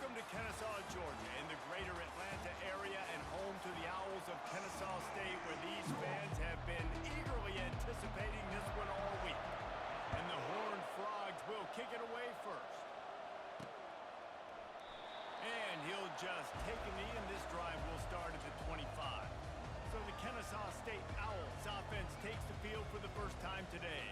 Welcome to Kennesaw, Georgia, in the greater Atlanta area and home to the Owls of Kennesaw State, where these fans have been eagerly anticipating this one all week. And the Horned Frogs will kick it away first. And he'll just take a knee, and this drive will start at the 25. So the Kennesaw State Owls offense takes the field for the first time today.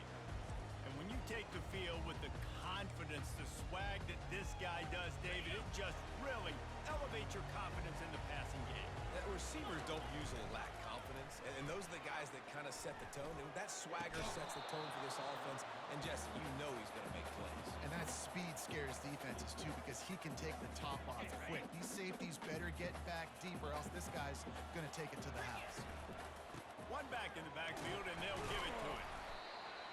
And when you take the field with the confidence, the swag that this guy does, David, it just really elevates your confidence in the passing game. Receivers don't usually lack confidence, and those are the guys that kind of set the tone. And that swagger sets the tone for this offense, and Jesse, you know he's going to make plays. And that speed scares defenses, too, because he can take the top off quick. These safeties better get back deep, or else this guy's going to take it to the house. One back in the backfield, and they'll give it to him.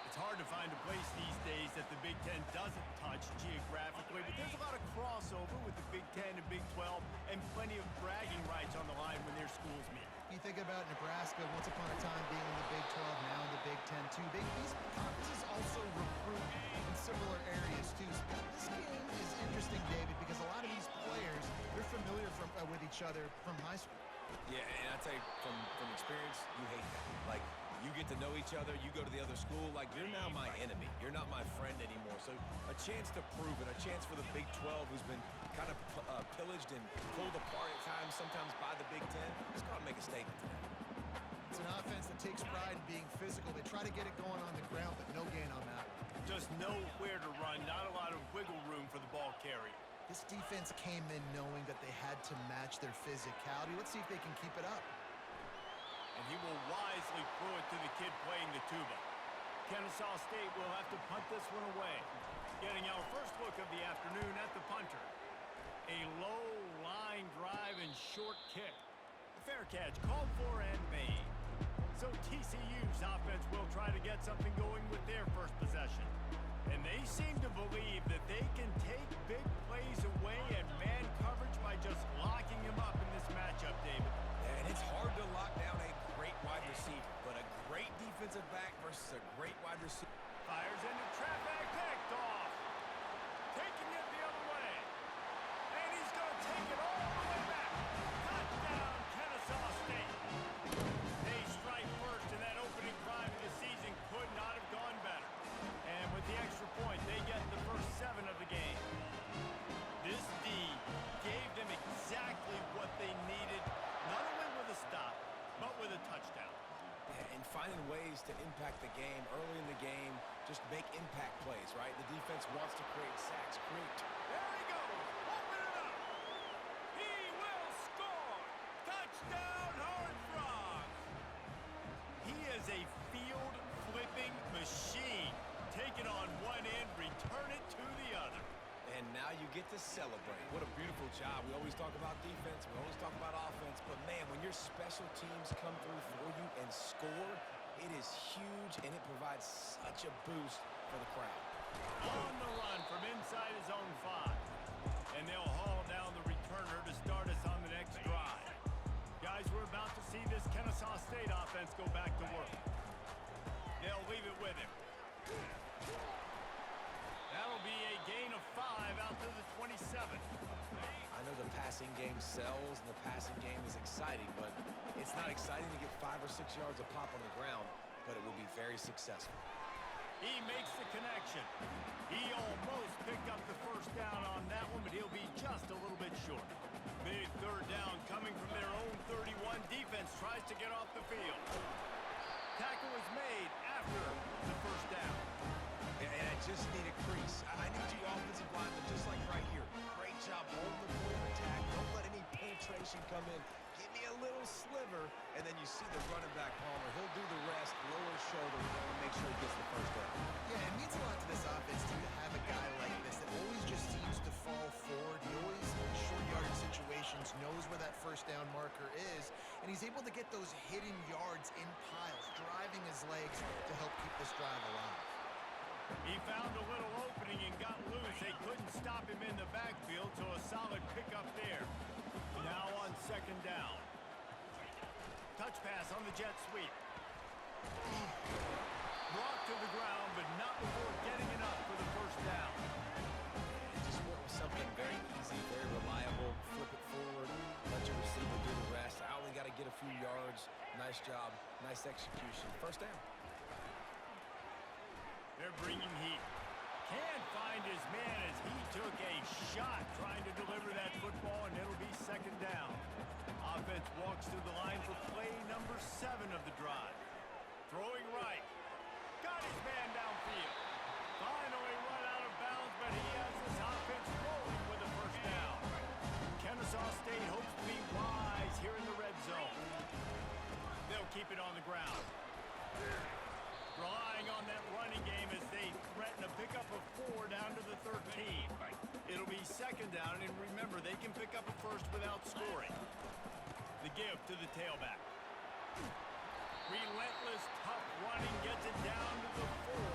It's hard to find a place these days that the Big Ten doesn't touch geographically, but there's a lot of crossover with the Big Ten and Big 12 and plenty of bragging rights on the line when their schools meet. You think about Nebraska once upon a time being in the Big 12, now in the Big 10 too. These conferences also recruit in similar areas too. So this game is interesting, David, because a lot of these players, they're familiar with each other from high school. Yeah, and I tell you, from experience, you hate that. Like, you get to know each other, you go to the other school, like, you're now my enemy. You're not my friend anymore. So a chance to prove it, a chance for the Big 12, who's been kind of pillaged and pulled apart at times, sometimes by the Big 10. Just got to make a statement today. It's an offense that takes pride in being physical. They try to get it going on the ground, but no gain on that. Just nowhere to run, not a lot of wiggle room for the ball carrier. This defense came in knowing that they had to match their physicality. Let's see if they can keep it up. And he will wisely throw it to the kid playing the tuba. Kennesaw State will have to punt this one away. Getting our first look of the afternoon at the punter. A low line drive and short kick. Fair catch called for and made. So TCU's offense will try to get something going with their first possession. And they seem to believe that they can take big plays away and man coverage by just locking him up in this matchup, David. And it's hard to lock down a great wide receiver, but a great defensive back versus a great wide receiver. Fires into traffic, picked off. Taking it the other way. And he's going to take it all the way back. Touchdown, Kennesaw State. They strike first, and that opening drive of the season could not have gone better. And with the extra point, they get the first 7 of the game. This D gave them exactly what they needed, not only with a stop, but with a touchdown. Yeah, and finding ways to impact the game early in the game, just make impact plays, right? The defense wants to create sacks, There he goes, open it up. He will score. Touchdown, Horned Frogs. He is a field-flipping machine. Take it on one end, return it to the other. And now you get to celebrate. What a beautiful job. We always talk about defense. We always talk about offense. But, man, when your special teams come through for you and score, it is huge, and it provides such a boost for the crowd. On the run from inside his own 5. And they'll haul down the returner to start us on the next drive. Guys, we're about to see this Kennesaw State offense go back to work. They'll leave it with him. That'll be a gain of 5 out to the 27. I know the passing game sells and the passing game is exciting, but it's not exciting to get 5 or 6 yards of pop on the ground, but it will be very successful. He makes the connection. He almost picked up the first down on that one, but he'll be just a little bit short. Big third down coming from their own 31. Defense tries to get off the field. Tackle is made after the first down. And I just need a crease. I need you offensive linemen, just like right here. Great job holding the point of attack. Don't let any penetration come in. Give me a little sliver, and then you see the running back, Palmer. He'll do the rest, lower his shoulder, and make sure he gets the first down. Yeah, it means a lot to this offense, too, to have a guy like this that always just seems to fall forward. He always, in short yardage situations, knows where that first down marker is, and he's able to get those hidden yards in piles, driving his legs to help keep this drive alive. He found a little opening and got loose. They couldn't stop him in the backfield, so a solid pickup there. Now on second down. Touch pass on the jet sweep. Brought to the ground, but not before getting enough for the first down. Just went with something very easy, very reliable. Flip it forward, let your receiver do the rest. I only got to get a few yards. Nice job, nice execution. First down. They're bringing heat. Can't find his man as he took a shot trying to deliver that football, and it'll be second down. Offense walks through the line for play number 7 of the drive. Throwing right. Got his man downfield. Finally run out of bounds, but he has this offense rolling with a first down. Kennesaw State hopes to be wise here in the red zone. They'll keep it on the ground. Relying on that running game as they threaten a pickup of 4 down to the 13. It'll be second down, and remember, they can pick up a first without scoring. The give to the tailback. Relentless, tough running gets it down to the 4.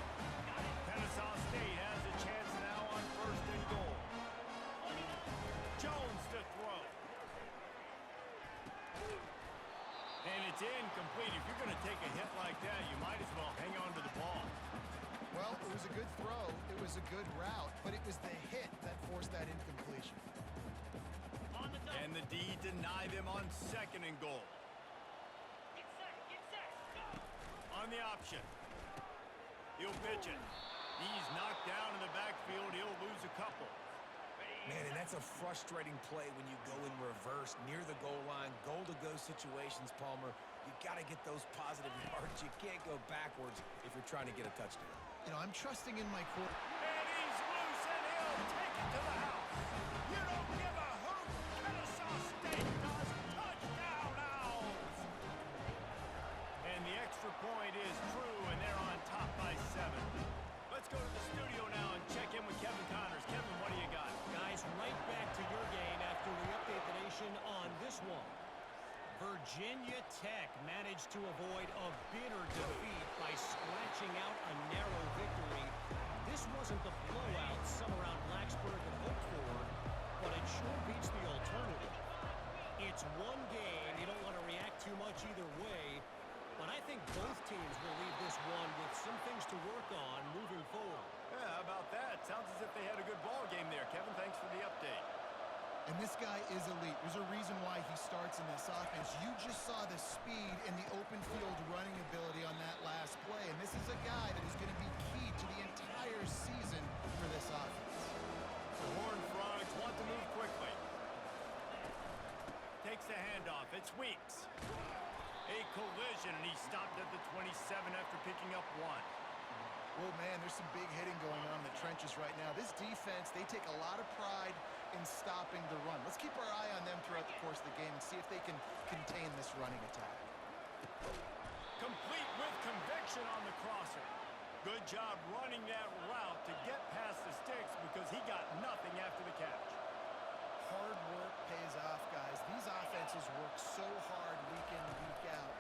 Kennesaw State has a chance now on first and goal. Jones to throw. And it's incomplete. If you're going to take a hit like that, you might as well hang on to the ball. Well, it was a good throw. It was a good route, but it was the hit that forced that incompletion. And the D deny them on second and goal. On the option. He'll pitch it. He's knocked down in the backfield. He'll lose a couple. Man, and that's a frustrating play when you go in reverse near the goal line. Goal-to-go situations, Palmer. You got to get those positive yards. You can't go backwards if you're trying to get a touchdown. You know, I'm trusting in my quarterback. And he's loose, and he'll take it to the house. You don't give a hoot. Kennesaw State does. Touchdown, Owls. And the extra point is true, and they're on top by 7. Let's go to the studio now and check in with Kevin Connors. Kevin, what do you got? Guys, right back to your game after we update the nation on this one. Virginia Tech managed to avoid a bitter defeat by scratching out a narrow victory. This wasn't the blowout some around Blacksburg had hoped for, but it sure beats the alternative. It's one game. You don't want to react too much either way, but I think both teams will leave this one with some things to work on moving forward. Yeah, how about that? Sounds as if they had a good ball game there. Kevin, thanks for the update. And this guy is elite. There's a reason why he starts in this offense. You just saw the speed and the open field running ability on that last play. And this is a guy that is going to be key to the entire season for this offense. The Horned Frogs want to move quickly. Takes the handoff. It's Weeks. A collision, and he stopped at the 27 after picking up 1. Well, man, there's some big hitting going on in the trenches right now. This defense, they take a lot of pride in stopping the run. Let's keep our eye on them throughout the course of the game and see if they can contain this running attack. Complete with conviction on the crosser. Good job running that route to get past the sticks because he got nothing after the catch. Hard work pays off, guys. These offenses work so hard week in and week out,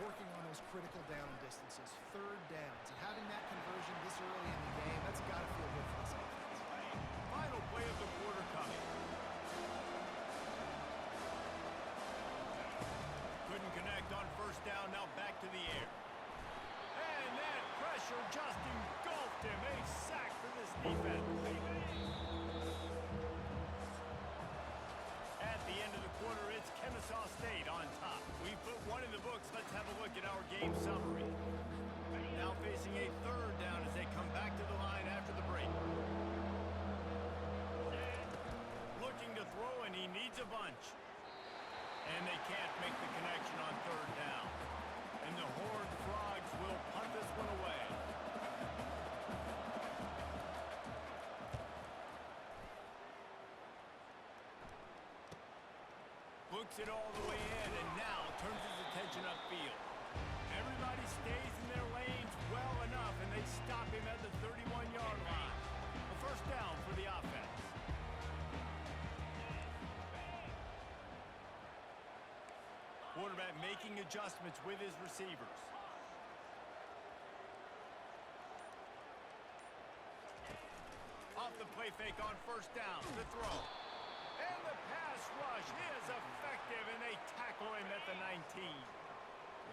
working on those critical down distances, third downs, and having that conversion this early in the game, that's got to feel good for this offense. Final play of the quarter coming. Couldn't connect on first down, now back to the air. And that pressure just engulfed him. A sack for this defense. At the end of the quarter, it's Kennesaw State on top. We put 1 in the books. Let's have a look at our game summary. Now facing a third down as they come back to the line after the break. Looking to throw, and he needs a bunch. And they can't make the connection on third down. And the Horned Frogs will punt this one away. Looks it all the way in, and now turns his attention upfield. Everybody stays in their lanes well enough, and they stop him at the 31-yard line. A first down for the offense. Quarterback making adjustments with his receivers. Off the play fake on first down to throw. And the pass rush is effective, and they tackle him at the 19.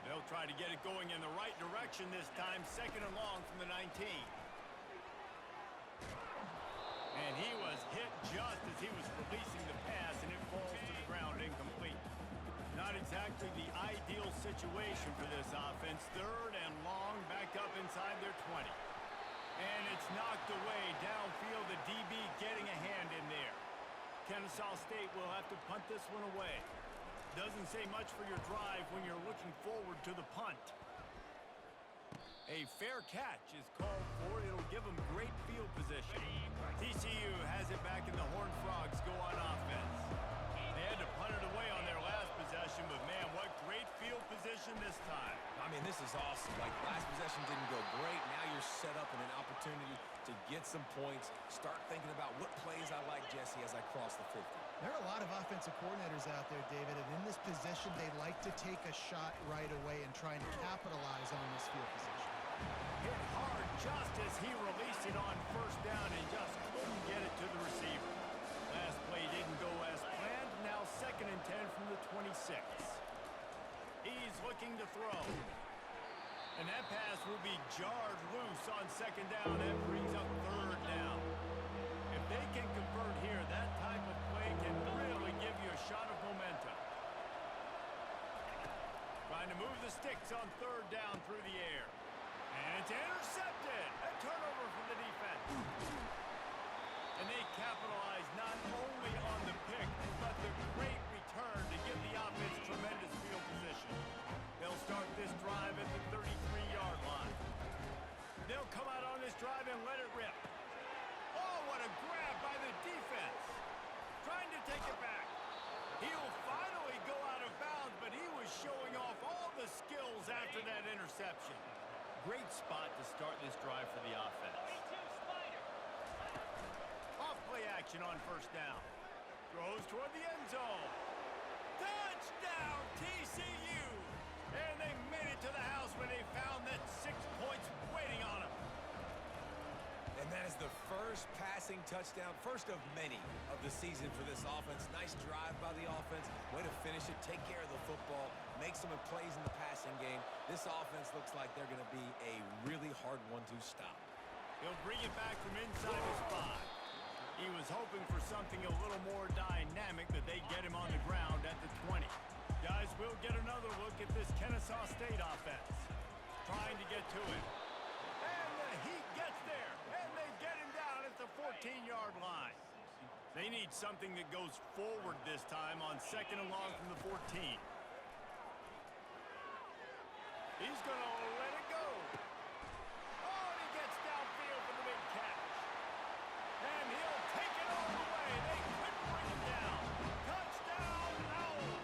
They'll try to get it going in the right direction this time, second and long from the 19. And he was hit just as he was releasing the pass, and it falls to the ground incomplete. Not exactly the ideal situation for this offense. 3rd and long, back up inside their 20. And it's knocked away downfield. The DB getting a hand in there. Kennesaw State will have to punt this one away. Doesn't say much for your drive when you're looking forward to the punt. A fair catch is called for. It'll give them great field position. TCU has it back, and the Horned Frogs go on offense. They had to punt it away on their last possession, but man, what great field position this time. I mean, this is awesome. Like, last possession didn't go great. Now you're set up in an opportunity to get some points. Start thinking about what plays I like, Jesse, as I cross the 50. There are a lot of offensive coordinators out there, David, and in this position, they like to take a shot right away and try and capitalize on this field position. Hit hard just as he released it on 1st down and just couldn't get it to the receiver. Last play didn't go as planned. Now 2nd and 10 from the 26. He's looking to throw. And that pass will be jarred loose on 2nd down. That brings up 3rd down. If they can convert here, that type of play can really give you a shot of momentum. Trying to move the sticks on 3rd down through the air. And it's intercepted. A turnover for the defense. And they capitalize not only on the pick, but the great return to give the offense tremendous field position. They'll start this drive at the 33-yard line. They'll come out on this drive and let it rip. Oh, what a grab by the defense. Trying to take it back. He'll finally go out of bounds, but he was showing off all the skills after that interception. Great spot to start this drive for the offense. Off play action on 1st down. Throws toward the end zone. Touchdown, TCU! And they made it to the house when they found that 6 points waiting on them. And that is the first passing touchdown, first of many of the season for this offense. Nice drive by the offense. Way to finish it, take care of the football, make some plays in the passing game. This offense looks like they're going to be a really hard one to stop. He'll bring it back from inside his 5. He was hoping for something a little more dynamic, but they get him on the ground at the 20. Guys, we'll get another look at this Kennesaw State offense. Trying to get to him. And the Heat gets there. And they get him down at the 14-yard line. They need something that goes forward this time on 2nd and long from the 14. He's going to let it go. Oh, and he gets downfield for the big catch. And he'll take it all the way. They couldn't bring him down. Touchdown, Owls.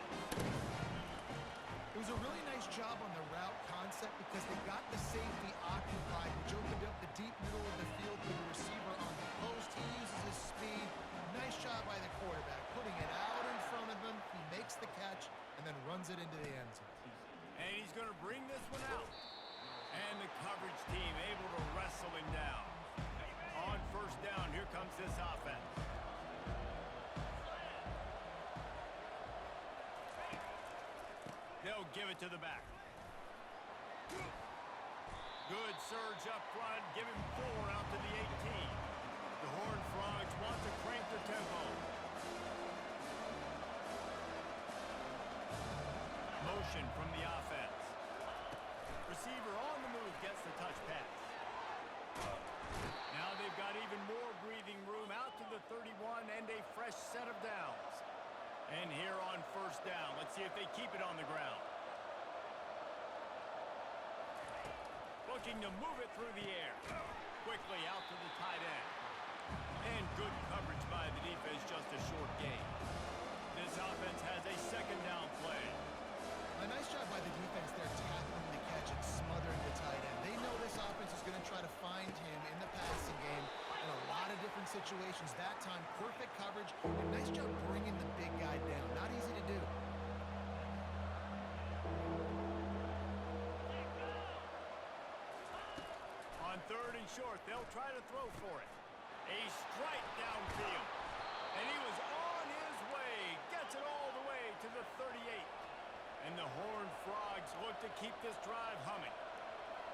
It was a really nice job on the route concept because they got the safety occupied, which opened up the deep middle of the field for the receiver on the post. He uses his speed. Nice job by the quarterback, putting it out in front of him. He makes the catch and then runs it into the end zone. And he's going to bring this one out. And the coverage team able to wrestle him down. On 1st down, here comes this offense. They'll give it to the back. Good surge up front. Give him 4 out to the 18. The Horned Frogs want to crank the tempo. Motion from the offense. Receiver on the move gets the touch pass. Now they've got even more breathing room out to the 31 and a fresh set of downs. And here on 1st down, let's see if they keep it on the ground. Looking to move it through the air. Quickly out to the tight end. And good coverage by the defense, just a short gain. This offense has a 2nd down play. A nice job by the defense there, tackling the catch and smothering the tight end. They know this offense is going to try to find him in the passing game in a lot of different situations. That time, perfect coverage. And nice job bringing the big guy down. Not easy to do. On 3rd and short, they'll try to throw for it. A strike downfield. And he was on his way. Gets it all the way to the 38. And the Horned Frogs look to keep this drive humming.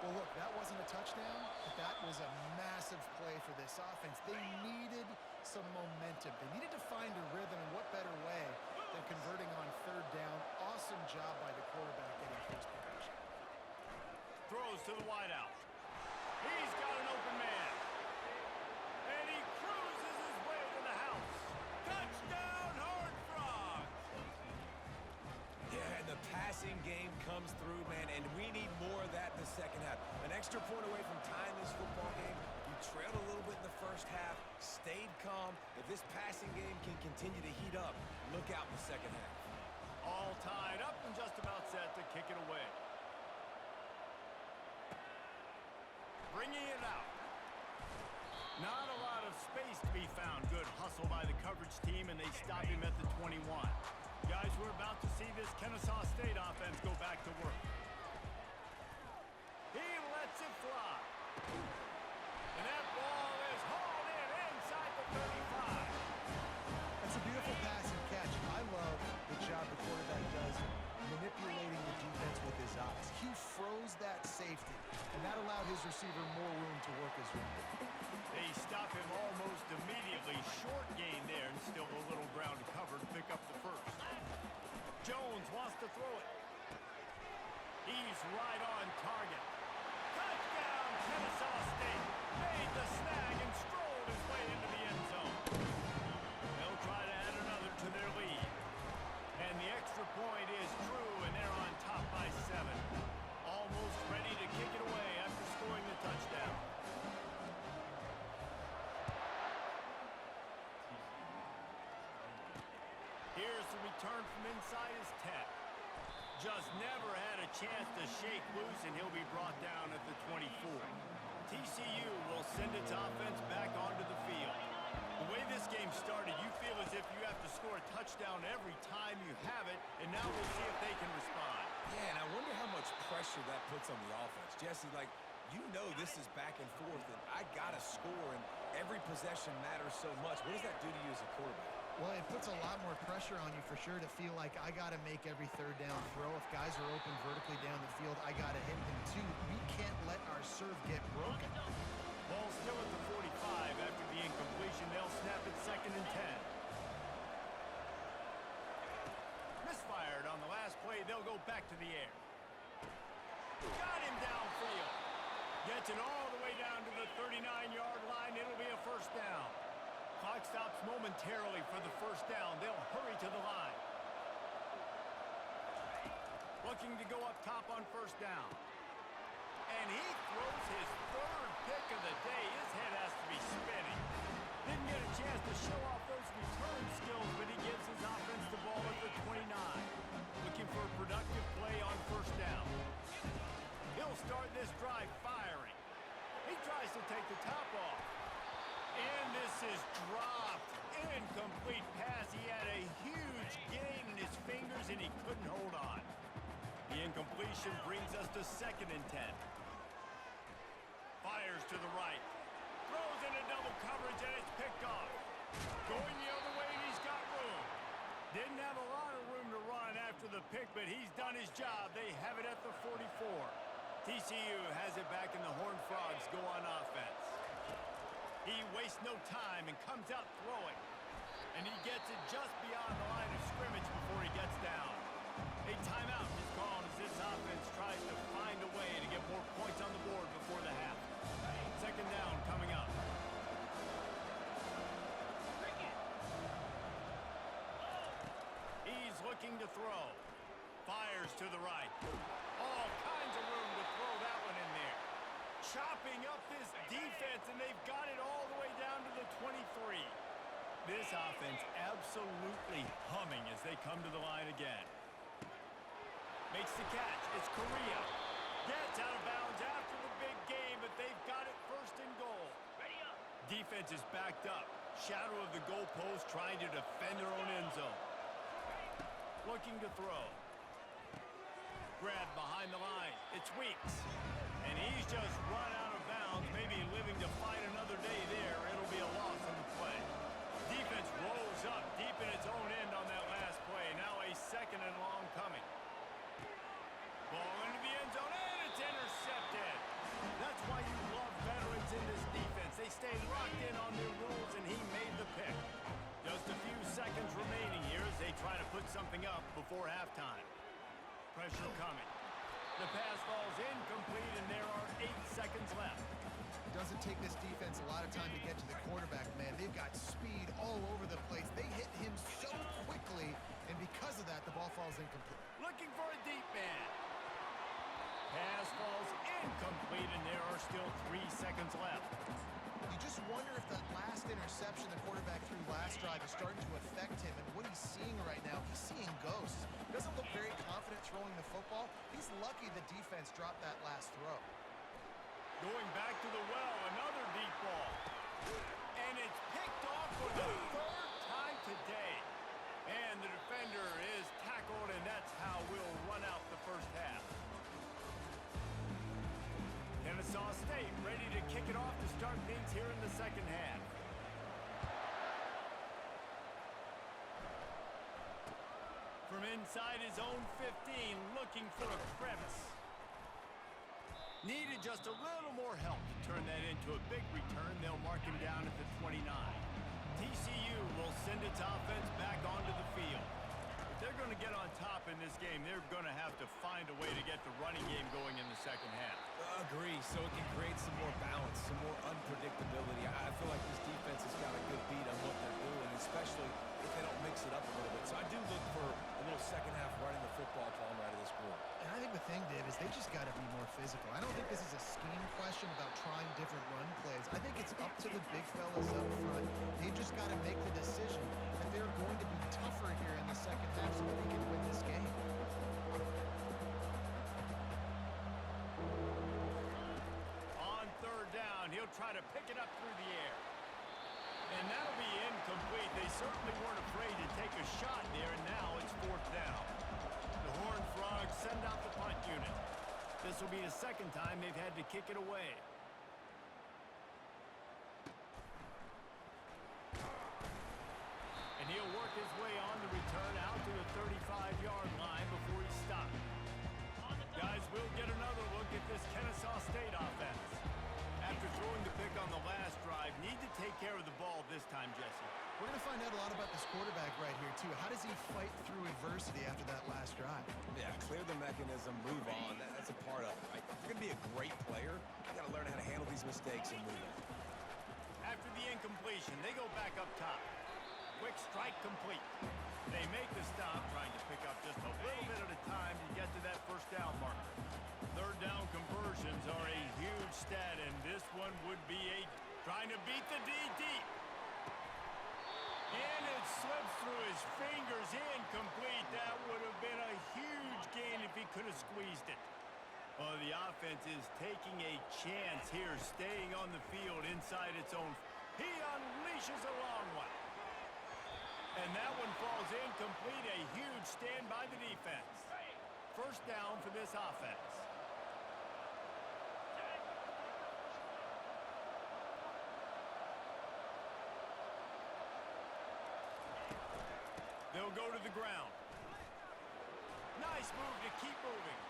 Well, look, that wasn't a touchdown, but that was a massive play for this offense. They needed some momentum. They needed to find a rhythm, and what better way than converting on third down. Awesome job by the quarterback getting first progression. Throws to the wideout. He's got an open man. And he cruises his way to the house. Touchdown, Horned Frogs! Yeah, and the passing game comes through, man, and we need more of that in the second half. An extra point away from tying this football game. You trailed a little bit in the first half, stayed calm. If this passing game can continue to heat up, look out in the second half. All tied up and just about set to kick it away. Bringing it out. Not a lot of space to be found. Good hustle by the coverage team, and they stop him at the 21. Guys, we're about to see this Kennesaw State offense go back to work. He lets it fly. And that ball is hauled in inside the 35. That's a beautiful pass and catch. I love the job the quarterback does manipulating the defense with his eyes. He froze that safety, and that allowed his receiver more room to work his route. They stop him almost immediately. Short gain there, and still a little ground to cover to pick up the first. Jones wants to throw it. He's right on target. Touchdown, Kennesaw State. Made the snag and strolled his way into the end zone. They'll try to add another to their lead. And the extra point is true, and they're on top by 7. Almost ready to kick it away after scoring the touchdown. Here's the return from inside his 10. Just never had a chance to shake loose, and he'll be brought down at the 24. TCU will send its offense back onto the field. The way this game started, you feel as if you have to score a touchdown every time you have it, and now we'll see if they can respond. Yeah, and I wonder how much pressure that puts on the offense. Jesse, like, you know this is back and forth, and I got to score, and every possession matters so much. What does that do to you as a quarterback? Well, it puts a lot more pressure on you for sure to feel like I got to make every third down throw. If guys are open vertically down the field, I got to hit them too. We can't let our serve get broken. Ball still at the 45 after the incompletion. They'll snap it 2nd and 10. Misfired on the last play. They'll go back to the air. Got him downfield. Gets it all the way down to the 39-yard line. It'll be a first down. Clock stops momentarily for the first down. They'll hurry to the line. Looking to go up top on first down. And he throws his 3rd pick of the day. His head has to be spinning. Didn't get a chance to show off those return skills, but he gives his offense the ball at the 29. Looking for a productive play on first down. He'll start this drive firing. He tries to take the top off. And this is dropped. Incomplete pass. He had a huge gain in his fingers, and he couldn't hold on. The incompletion brings us to 2nd and 10. Fires to the right. Throws into double coverage, and it's picked off. Going the other way, and he's got room. Didn't have a lot of room to run after the pick, but he's done his job. They have it at the 44. TCU has it back, and the Horned Frogs go on offense. He wastes no time and comes out throwing. And he gets it just beyond the line of scrimmage before he gets down. A timeout is called as this offense tries to find a way to get more points on the board before the half. 2nd down coming up. He's looking to throw. Fires to the right. All kinds of room to throw that one in there. Chopping up this defense, and they've got it all the way down to the 23. This offense absolutely humming as they come to the line again. Makes the catch. It's Correa. Gets out of bounds after the big game, but they've got it 1st and goal. Defense is backed up. Shadow of the goalpost trying to defend their own end zone. Looking to throw. Grab behind the line. It's Weeks. And he's just run out of bounds, maybe living to fight another day there. It'll be a loss on the play. Defense rolls up deep in its own end on that last play. Now a 2nd and long coming. Ball into the end zone, and it's intercepted. put something up before halftime. Pressure coming. The pass falls incomplete, and there are 8 seconds left. Doesn't take this defense a lot of time to get to the quarterback, man. They've got speed all over the place. They hit him so quickly, and because of that, the ball falls incomplete. Looking for a deep man. Pass falls incomplete, and there are still 3 seconds left. You just wonder if that last interception the quarterback threw last drive is starting to affect him, and what he's seeing right now, he's seeing ghosts. Doesn't look very confident throwing the football. He's lucky the defense dropped that last throw. Going back to the well, another deep ball. And it's picked off for the 3rd time today. And the defender is tackled, and that's how we'll run out the first half. Kennesaw State ready to kick it off to start things here in the second half. From inside his own 15, looking for a crevice. Needed just a little more help to turn that into a big return. They'll mark him down at the 29. TCU will send its offense back onto the field. If they're going to get on top in this game, they're going to have to find a way to get the running game going in the second half. Agree, so it can create some more balance, some more unpredictability. I feel like this defense has got a good beat on what they're doing, especially if they don't mix it up a little bit. So I do look for a little second half running the football falling right of this group. And I think the thing, Dave, is they just got to be more physical. I don't think this is a scheme question about trying different run plays. I think it's up to the big fellas up front. They've just got to make the decision that they're going to be tougher here in the second half so that they can win this game. On 3rd down, he'll try to pick it up through the air. And that'll be incomplete. They certainly weren't afraid to take a shot there, and now it's 4th down. The Horned Frogs send out the punt unit. This will be the second time they've had to kick it away. And he'll work his way on the return out to the 35-yard line before he's stopped. Guys, we'll get another look at this Kennesaw State offense. After throwing the pick on the last drive, need to take care of the ball this time, Jesse. We're going to find out a lot about this quarterback right here, too. How does he fight through adversity after that last drive? Yeah, clear the mechanism, move on. That's a part of it, right? If you're going to be a great player, you got to learn how to handle these mistakes and move on. After the incompletion, they go back up top. Quick strike complete. They make the stop, trying to pick up just a little bit at a time to get to that first down marker. 3rd down conversions are a huge stat, and this one would be trying to beat the D deep. And it slips through his fingers, incomplete. That would have been a huge gain if he could have squeezed it. Oh, the offense is taking a chance here, staying on the field inside its own. He unleashes a long one. And that one falls incomplete. A huge stand by the defense. 1st down for this offense. They'll go to the ground. Nice move to keep moving.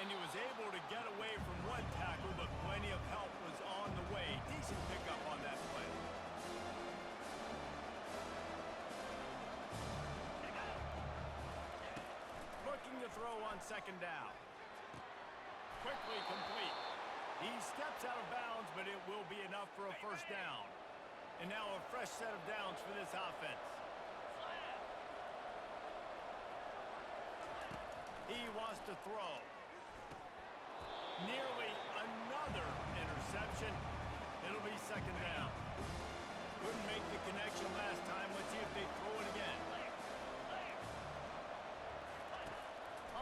And he was able to get away from one tackle, but plenty of help was on the way. Decent pickup on that play. Looking to throw on 2nd down. Quickly complete. He steps out of bounds, but it will be enough for a 1st down. And now a fresh set of downs for this offense. He wants to throw. Nearly another interception. It'll be 2nd down. Couldn't make the connection last time. Let's see if they throw it again.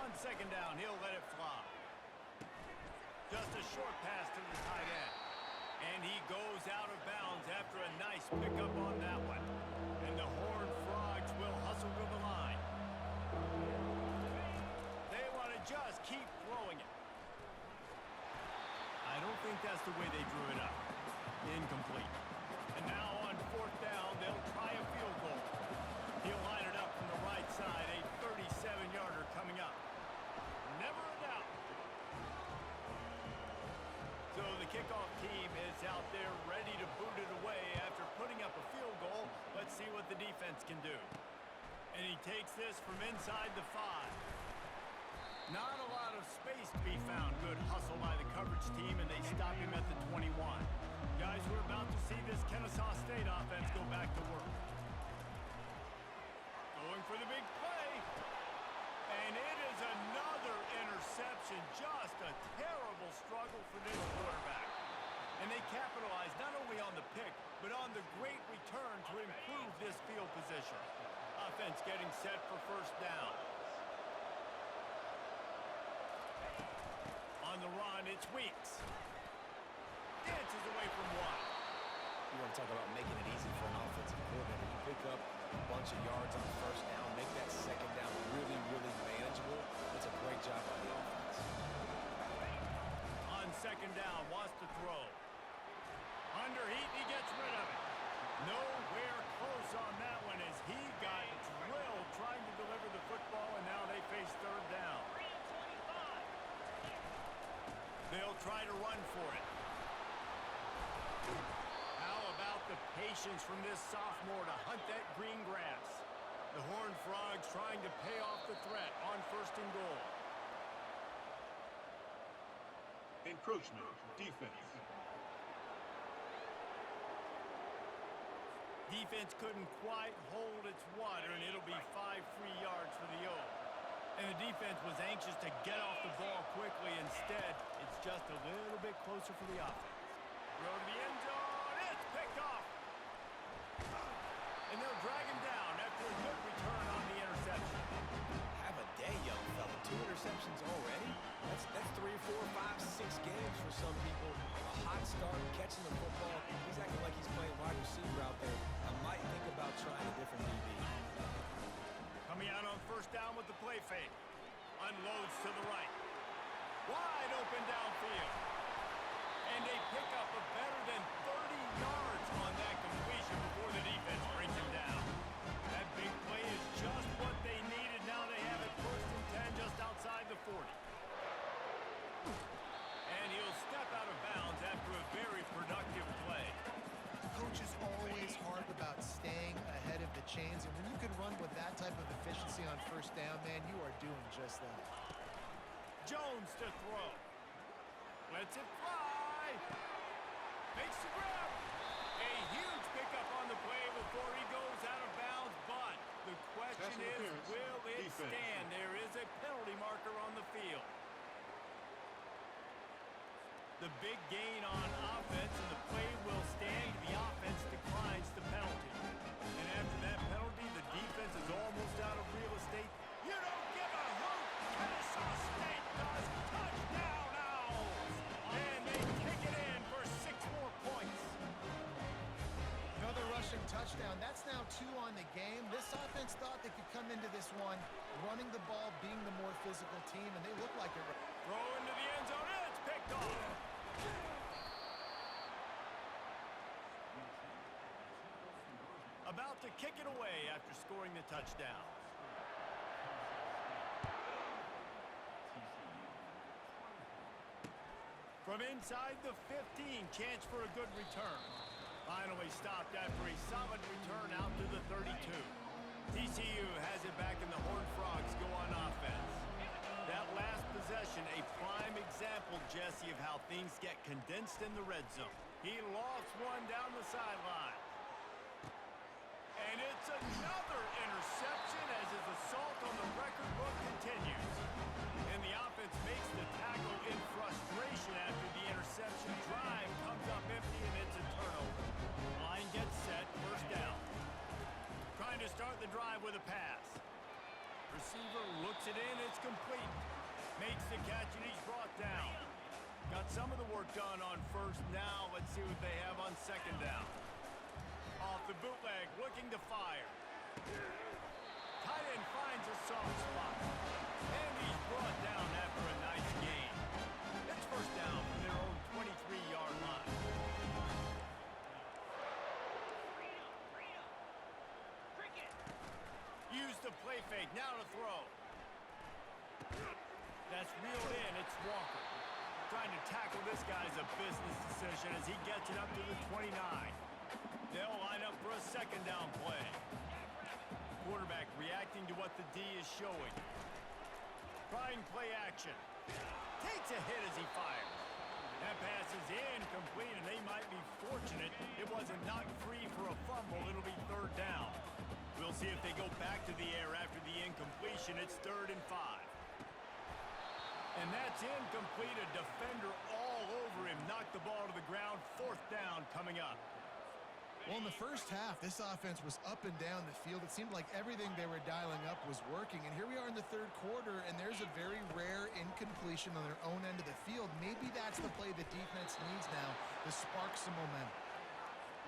On 2nd down, he'll let it fly. Just a short pass to the tight end. And he goes out of bounds after a nice pickup on that one. And the Horned Frogs will hustle to the line. They want to just keep throwing it. I don't think that's the way they drew it up. Incomplete. And now on 4th down, they'll try a field goal. He'll line it up from the right side. A 37-yarder coming up. Never a doubt. So the kickoff team is out there ready to boot it away after putting up a field goal. Let's see what the defense can do. And he takes this from inside the 5. Not a lot of space to be found. Good hustle by the coverage team, and they stop him at the 21. Guys, we're about to see this Kennesaw State offense go back to work. Going for the big play. And it is another interception. Just a terrible struggle for this quarterback. And they capitalize not only on the pick, but on the great return to improve this field position. Offense getting set for first down. On the run, it's Weeks. Dances away from one. You want to talk about making it easy for an offensive coordinator. You pick up a bunch of yards on first down, make that second down really, really manageable. That's a great job by the offense. On second down, wants to throw. Under heat, he gets rid of it. Nowhere close on that one as he got drilled trying to deliver the football, and now they face third down. They'll try to run for it. How about the patience from this sophomore to hunt that green grass? The Horned Frogs trying to pay off the threat on first and goal. Encroachment, defense. Defense couldn't quite hold its water, and it'll be 5 free yards for the Oaks. And the defense was anxious to get off the ball quickly. Instead, it's just a little bit closer for the offense. Throw to the end zone. It's picked off. And they'll drag him down after a good return on the interception. Have a day, young fella. 2 interceptions already? That's 3, 4, 5, 6 games for some people. A hot start, catching the football. He's acting like he's playing wide receiver out there. I might think about trying a different DB. Coming out on first down with the play fake. Unloads to the right. Wide open downfield. And they pick up a better than 30 yards on that completion before the defense brings him down. That big play is just what they needed. Now they have it first and 10 just outside the 40. And he'll step out of bounds after a very productive play. Coach is always hard about staying ahead of the chains, and when you can run with that type of efficiency on first down, man, you are doing just that. Jones to throw. Lets it fly. Makes the grab. A huge pickup on the play before he goes out of bounds, but the question is, will it stand? There is a penalty marker on the field. The big gain on offense, and the play will stand. The offense declines the penalty. And after that penalty, the defense is almost out of real estate. You don't give a hoot. Kennesaw State does. Touchdown Owls. And they kick it in for 6 more points. Another rushing touchdown. That's now 2 on the game. This offense thought they could come into this one running the ball, being the more physical team, and they look like it. Throw into the end zone. And it's picked off. About to kick it away after scoring the touchdown. From inside the 15, chance for a good return. Finally stopped after a solid return out to the 32. TCU has it back, and the Horned Frogs go on offense. That last possession, a prime example, Jesse, of how things get condensed in the red zone. He lofts one down the sideline. And it's another interception as his assault on the record book continues. And the offense makes the tackle in frustration after the interception. Drive comes up empty, and it's a turnover. Line gets set, first down. Trying to start the drive with a pass. Receiver looks it in, it's complete. Makes the catch, and he's brought down. Got some of the work done on first. Now let's see what they have on second down. Off the bootleg, looking to fire. Tight end finds a soft spot. And he's brought down after a nice gain. It's first down from their own 23-yard line. Use the play fake, now to throw. That's reeled in, it's Walker. Trying to tackle this guy is a business decision as he gets it up to the 29. They'll line up for a second down play. quarterback reacting to what the D is showing. Trying play action. Takes a hit as he fires. That pass is incomplete, and they might be fortunate it wasn't knocked free for a fumble. It'll be third down. We'll see if they go back to the air after the incompletion. It's 3rd and 5. And that's incomplete. A defender all over him. Knocked the ball to the ground. 4th down coming up. Well, in the first half, this offense was up and down the field. It seemed like everything they were dialing up was working. And here we are in the 3rd quarter, and there's a very rare incompletion on their own end of the field. Maybe that's the play the defense needs now to spark some momentum.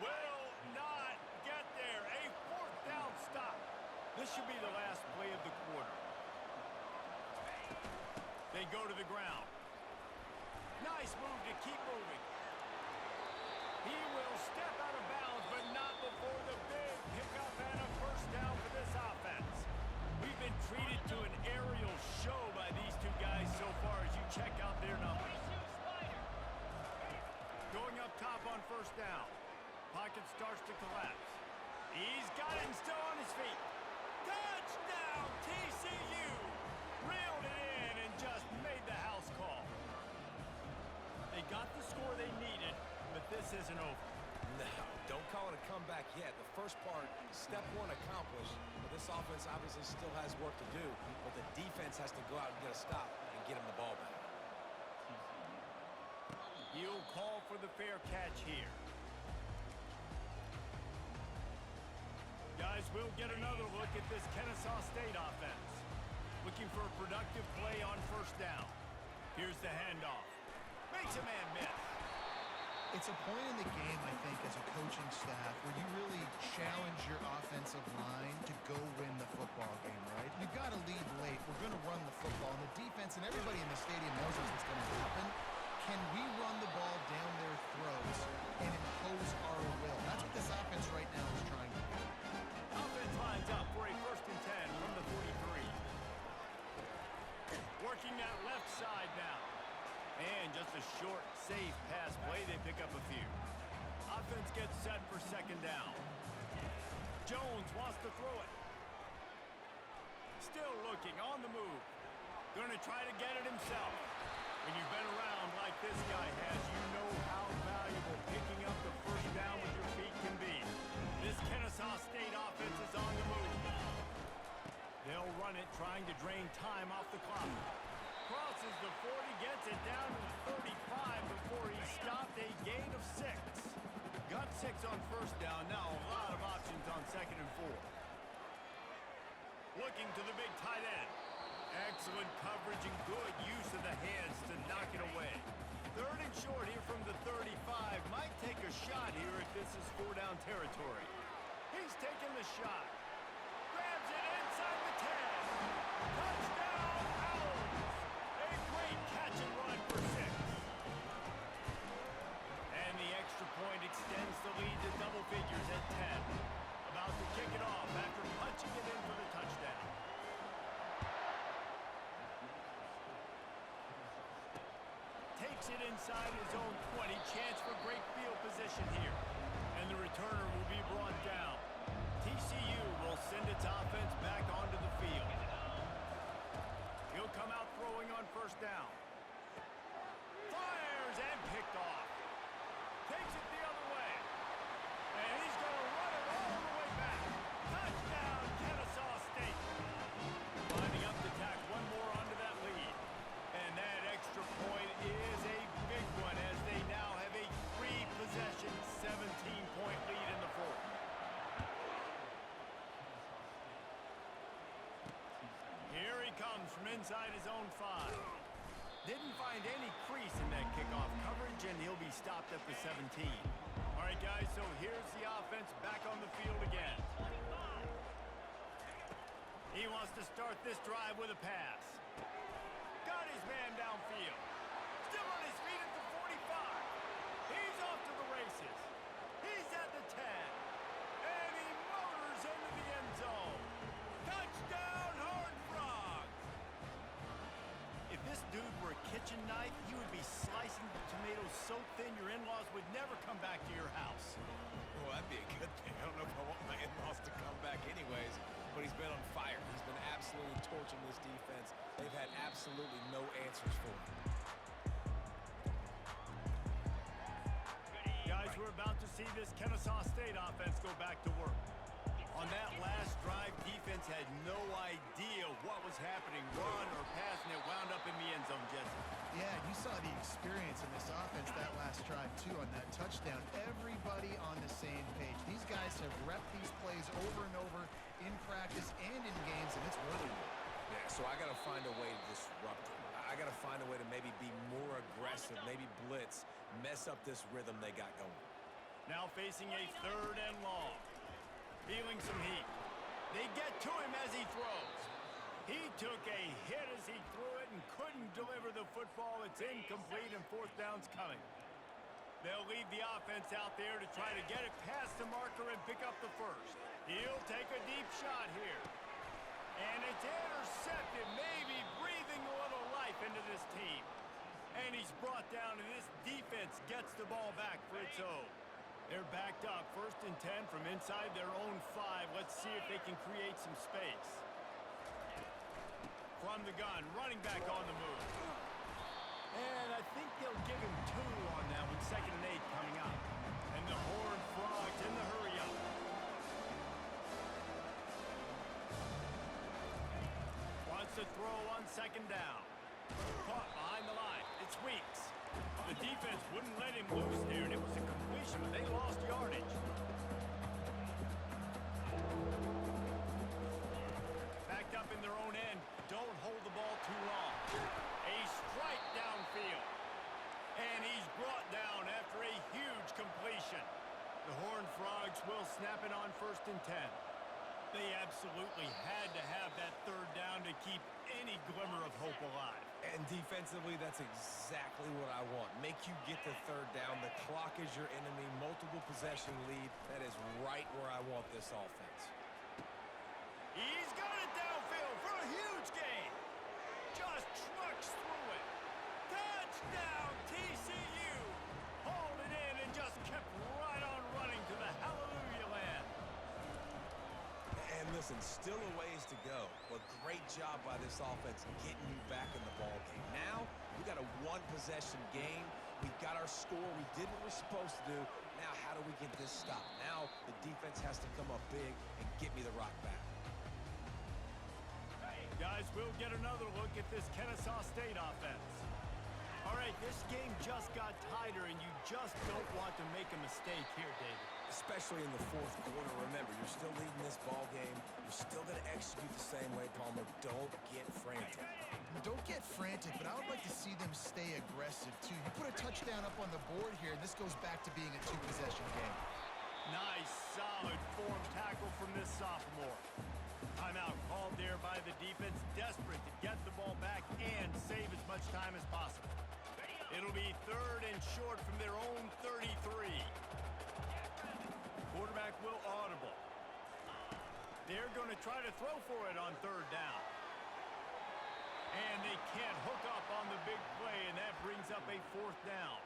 Will not get there. A 4th down stop. This should be the last play of the quarter. They go to the ground. Nice move to keep moving. He will step out of bounds, but not before the big pickup and a 1st down for this offense. We've been treated to an aerial show by these two guys so far as you check out their numbers. Going up top on 1st down. Pocket starts to collapse. He's got him still on his feet. Touchdown, TCU! Reeled it in and just made the house call. They got the score they needed, but this isn't over. No, don't call it a comeback yet. The first part, step 1 accomplished. But this offense obviously still has work to do, but the defense has to go out and get a stop and get him the ball back. He'll call for the fair catch here. Guys, we'll get another look at this Kennesaw State offense. Looking for a productive play on 1st down. Here's the handoff. Makes a man miss. It's a point in the game, I think, as a coaching staff where you really challenge your offensive line to go win the football game, right? You've got to lead late. We're going to run the football. And the defense and everybody in the stadium knows what's going to happen. Can we run the ball down their throats and impose our will? That's what this offense right now is trying to do. Offense lines up for a 1st and 10 from the 43. Working that left side now. And just a short, safe pass play. They pick up a few. Offense gets set for 2nd down. Jones wants to throw it. Still looking, on the move. Going to try to get it himself. When you've been around like this guy has, you know how valuable picking up the 1st down with your feet can be. This Kennesaw State offense is on the move. They'll run it, trying to drain time off the clock. Crosses the 40, gets it down to the 35 before he stopped. A gain of 6. Got 6 on 1st down. Now a lot of options on 2nd and 4. Looking to the big tight end. Excellent coverage and good use of the hands to knock it away. 3rd and short here from the 35. Might take a shot here if this is 4-down territory. He's taking the shot. Grabs it inside the 10. Touchdown, Owls! A great catch and run for 6. And the extra point extends the lead to double figures at 10. About to kick it off after punching it in for the touchdown. Takes it inside his own 20. Chance for great field position here. And the returner will be brought down. TCU will send its offense back onto the field. He'll come out throwing on 1st down. Fires and picked off. Takes it the other way. And he's going to run it all the way back. Touchdown, Kennesaw State. Lining up to tack one more onto that lead. And that extra point is a big one as they now have a 3-possession, 17-point lead in the 4th. Here he comes from inside his own 5. Didn't find any crease in that kickoff coverage, and he'll be stopped at the 17. All right, guys, so here's the offense back on the field again. He wants to start this drive with a pass. Got his man downfield. Still on his feet at the 45. He's off to the races. He's at the 10. And he motors into the end zone. Touchdown, Horned Frogs! If this dude were a kitchen knife, he would be slicing the tomatoes so thin your in-laws would never come back to your house. Well, that'd be a good thing. I don't know if I want my in-laws to come back anyways. but he's been on fire. He's been absolutely torching this defense. They've had absolutely no answers for him. Guys, we're about to see this Kennesaw State offense go back to work. On that last drive, defense had no idea what was happening. Run or pass, and it wound up in the end zone, Jesse. Yeah, you saw the experience in this offense that last drive, too, on that touchdown. Everybody on the same page. These guys have repped these plays over and over in practice and in games, and it's working. Yeah, so I got to find a way to disrupt it. I got to find a way to maybe be more aggressive, maybe blitz, mess up this rhythm they got going. Now facing a 3rd and long. Feeling some heat. They get to him as he throws. He took a hit as he threw it and couldn't deliver the football. It's incomplete and 4th down's coming. They'll leave the offense out there to try to get it past the marker and pick up the first. He'll take a deep shot here. And it's intercepted, maybe breathing a little life into this team. And he's brought down, and this defense gets the ball back for its own. They're backed up, 1st and 10 from inside their own 5. Let's see if they can create some space. From the gun, running back on the move. And I think they'll give him 2 on that with 2nd and 8 coming up. And the Horned Frogs in the hurry up. Wants to throw on 2nd down. Caught behind the line. It's Weeks. The defense wouldn't let him loose there, and it was a completion, but they lost yardage. Backed up in their own end. Don't hold the ball too long. A strike downfield. And he's brought down after a huge completion. The Horned Frogs will snap it on 1st and 10. They absolutely had to have that 3rd down to keep any glimmer of hope alive. And defensively, that's exactly what I want. Make you get the 3rd down. The clock is your enemy. Multiple possession lead. That is right where I want this offense. He's got it downfield for a huge gain. Just trucks through it. Touchdown, TCU. Hauled it in and just kept right on running to the hallelujah land. And listen, still a ways to go, but great job by this offense getting you back in the ball game. Now, we got a 1-possession game. We got our score. We did what we're supposed to do. Now, how do we get this stopped? Now, the defense has to come up big and get me the rock back. Guys, we'll get another look at this Kennesaw State offense. All right, this game just got tighter, and you just don't want to make a mistake here, David. Especially in the 4th quarter. Remember, you're still leading this ball game. You're still going to execute the same way, Palmer. Don't get frantic. Don't get frantic, but I would like to see them stay aggressive, too. You put a touchdown up on the board here, and this goes back to being a 2-possession game. Nice, solid form tackle from this sophomore. Timeout called there by the defense, desperate to get the ball back and save as much time as possible. It'll be 3rd and short from their own 33. Quarterback will audible. They're going to try to throw for it on 3rd down. And they can't hook up on the big play, and that brings up a 4th down.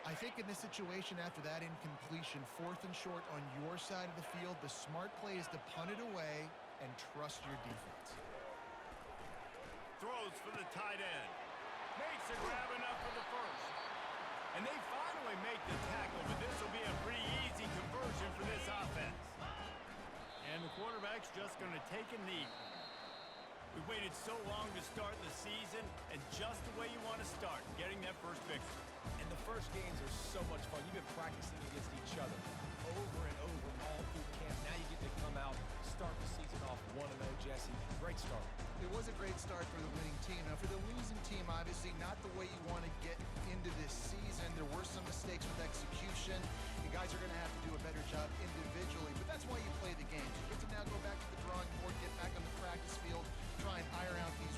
I think in this situation, after that incompletion, 4th and short on your side of the field, the smart play is to punt it away and trust your defense. Throws for the tight end. Makes a grab enough for the first. And they finally make the tackle, but this will be a pretty easy conversion for this offense. And the quarterback's just going to take a knee. We waited so long to start the season, and just the way you want to start, getting that first victory. And the first games are so much fun. You've been practicing against each other over and over all through camp. Now you get to come out, start the season off 1-0, Jesse. Great start. It was a great start for the winning team. Now, for the losing team, obviously not the way you want to get into this season. There were some mistakes with execution. You guys are going to have to do a better job individually, but that's why you play the games. You get to now go back to the drawing board, get back on the practice field, try and iron out these